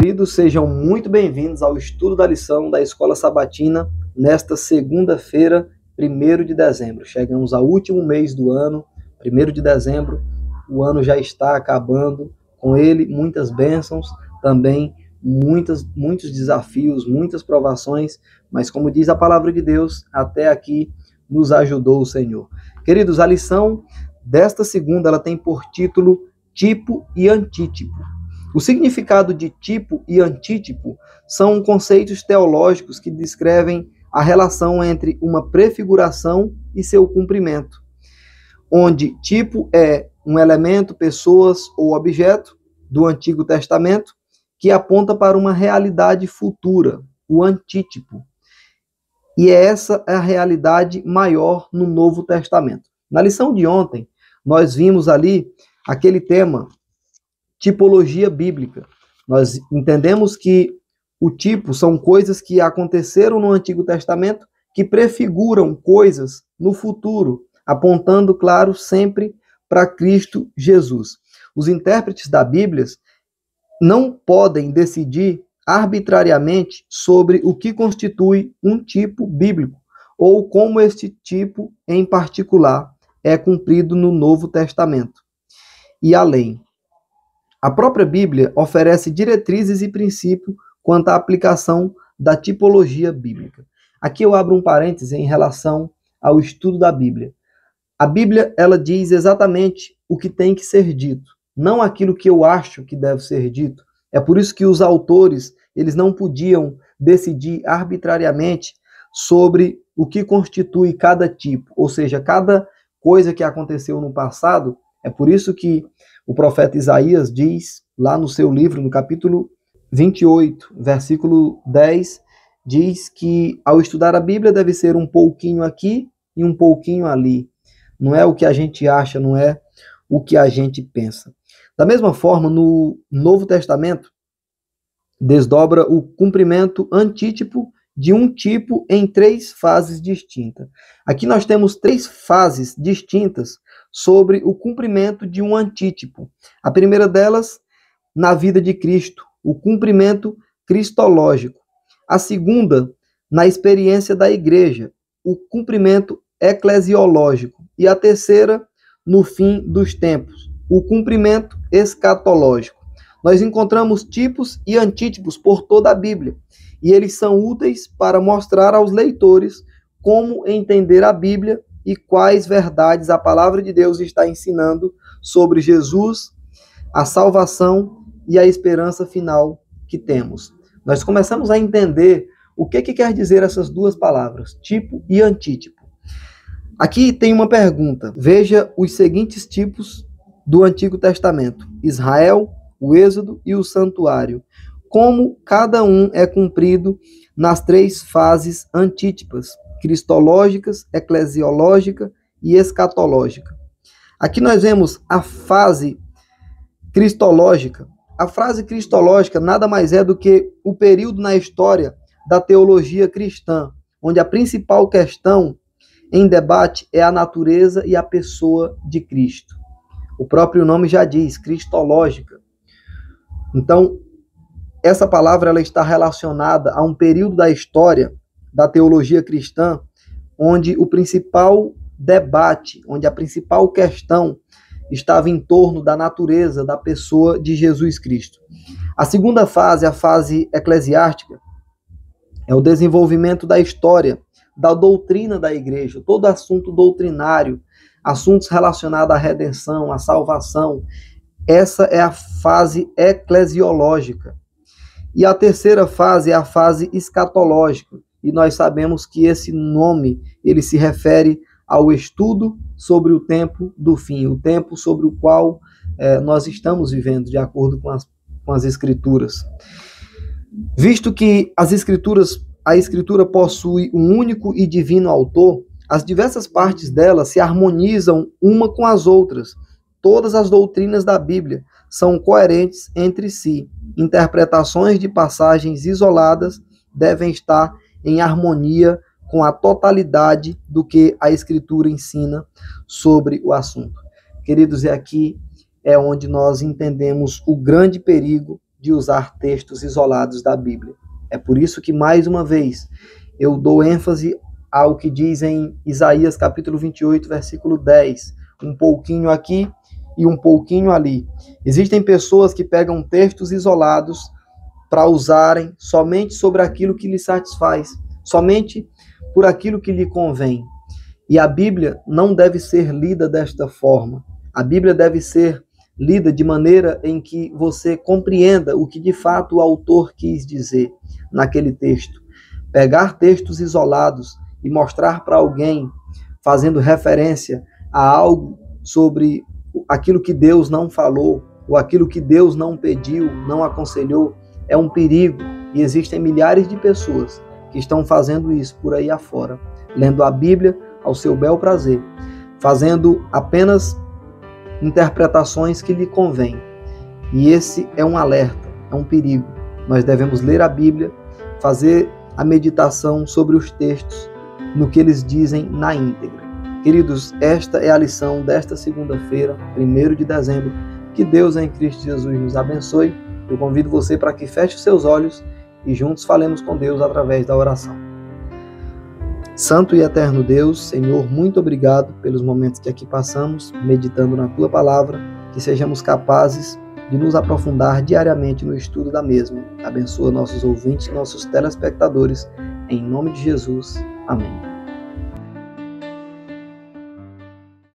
queridos, sejam muito bem-vindos ao estudo da lição da Escola Sabatina nesta segunda-feira, 1º de dezembro. Chegamos ao último mês do ano, 1º de dezembro, o ano já está acabando, com ele muitas bênçãos, também muitos desafios, muitas provações, mas como diz a palavra de Deus, até aqui nos ajudou o Senhor. Queridos, a lição desta segunda, ela tem por título tipo e antítipo. O significado de tipo e antítipo são conceitos teológicos que descrevem a relação entre uma prefiguração e seu cumprimento, onde tipo é um elemento, pessoas ou objeto do Antigo Testamento que aponta para uma realidade futura, o antítipo. E essa é a realidade maior no Novo Testamento. Na lição de ontem, nós vimos ali aquele tema, tipologia bíblica. Nós entendemos que o tipo são coisas que aconteceram no Antigo Testamento que prefiguram coisas no futuro, apontando, claro, sempre para Cristo Jesus. Os intérpretes da Bíblia não podem decidir arbitrariamente sobre o que constitui um tipo bíblico ou como este tipo em particular é cumprido no Novo Testamento e além. A própria Bíblia oferece diretrizes e princípios quanto à aplicação da tipologia bíblica. Aqui eu abro um parêntese em relação ao estudo da Bíblia. A Bíblia, ela diz exatamente o que tem que ser dito, não aquilo que eu acho que deve ser dito. É por isso que os autores, eles não podiam decidir arbitrariamente sobre o que constitui cada tipo, ou seja, cada coisa que aconteceu no passado. É por isso que o profeta Isaías diz, lá no seu livro, no capítulo 28, versículo 10, diz que ao estudar a Bíblia deve ser um pouquinho aqui e um pouquinho ali. Não é o que a gente acha, não é o que a gente pensa. Da mesma forma, no Novo Testamento, desdobra o cumprimento antítipo de um tipo em 3 fases distintas. Aqui nós temos 3 fases distintas sobre o cumprimento de um antítipo. A primeira delas, na vida de Cristo, o cumprimento cristológico. A segunda, na experiência da igreja, o cumprimento eclesiológico. E a terceira, no fim dos tempos, o cumprimento escatológico. Nós encontramos tipos e antítipos por toda a Bíblia, e eles são úteis para mostrar aos leitores como entender a Bíblia e quais verdades a palavra de Deus está ensinando sobre Jesus, a salvação e a esperança final que temos. Nós começamos a entender o que quer dizer essas duas palavras, tipo e antítipo. Aqui tem uma pergunta. Veja os seguintes tipos do Antigo Testamento: Israel, o Êxodo e o Santuário. Como cada um é cumprido nas 3 fases antítipas: cristológicas, eclesiológica e escatológica. Aqui nós vemos a fase cristológica. A fase cristológica nada mais é do que o período na história da teologia cristã, onde a principal questão em debate é a natureza e a pessoa de Cristo. O próprio nome já diz, cristológica. Então, essa palavra ela está relacionada a um período da história da teologia cristã, onde o principal debate, onde a principal questão estava em torno da natureza da pessoa de Jesus Cristo. A segunda fase, a fase eclesiástica, é o desenvolvimento da história, da doutrina da igreja, todo assunto doutrinário, assuntos relacionados à redenção, à salvação. Essa é a fase eclesiológica. E a terceira fase é a fase escatológica. E nós sabemos que esse nome, ele se refere ao estudo sobre o tempo do fim, o tempo sobre o qual nós estamos vivendo, de acordo com as Escrituras. Visto que a Escritura possui um único e divino autor, as diversas partes dela se harmonizam uma com as outras. Todas as doutrinas da Bíblia são coerentes entre si. Interpretações de passagens isoladas devem estar em harmonia com a totalidade do que a Escritura ensina sobre o assunto. Queridos, e aqui é onde nós entendemos o grande perigo de usar textos isolados da Bíblia. É por isso que, mais uma vez, eu dou ênfase ao que diz em Isaías capítulo 28, versículo 10. Um pouquinho aqui e um pouquinho ali. Existem pessoas que pegam textos isolados para usarem somente sobre aquilo que lhe satisfaz, somente por aquilo que lhe convém. E a Bíblia não deve ser lida desta forma. A Bíblia deve ser lida de maneira em que você compreenda o que de fato o autor quis dizer naquele texto. Pegar textos isolados e mostrar para alguém, fazendo referência a algo sobre aquilo que Deus não falou, ou aquilo que Deus não pediu, não aconselhou, é um perigo. E existem milhares de pessoas que estão fazendo isso por aí afora, lendo a Bíblia ao seu bel prazer, fazendo apenas interpretações que lhe convêm. E esse é um alerta, é um perigo. Nós devemos ler a Bíblia, fazer a meditação sobre os textos, no que eles dizem na íntegra. Queridos, esta é a lição desta segunda-feira, 1º de dezembro. Que Deus em Cristo Jesus nos abençoe. Eu convido você para que feche os seus olhos e juntos falemos com Deus através da oração. Santo e eterno Deus, Senhor, muito obrigado pelos momentos que aqui passamos, meditando na Tua Palavra, que sejamos capazes de nos aprofundar diariamente no estudo da mesma. Abençoa nossos ouvintes, nossos telespectadores, em nome de Jesus. Amém.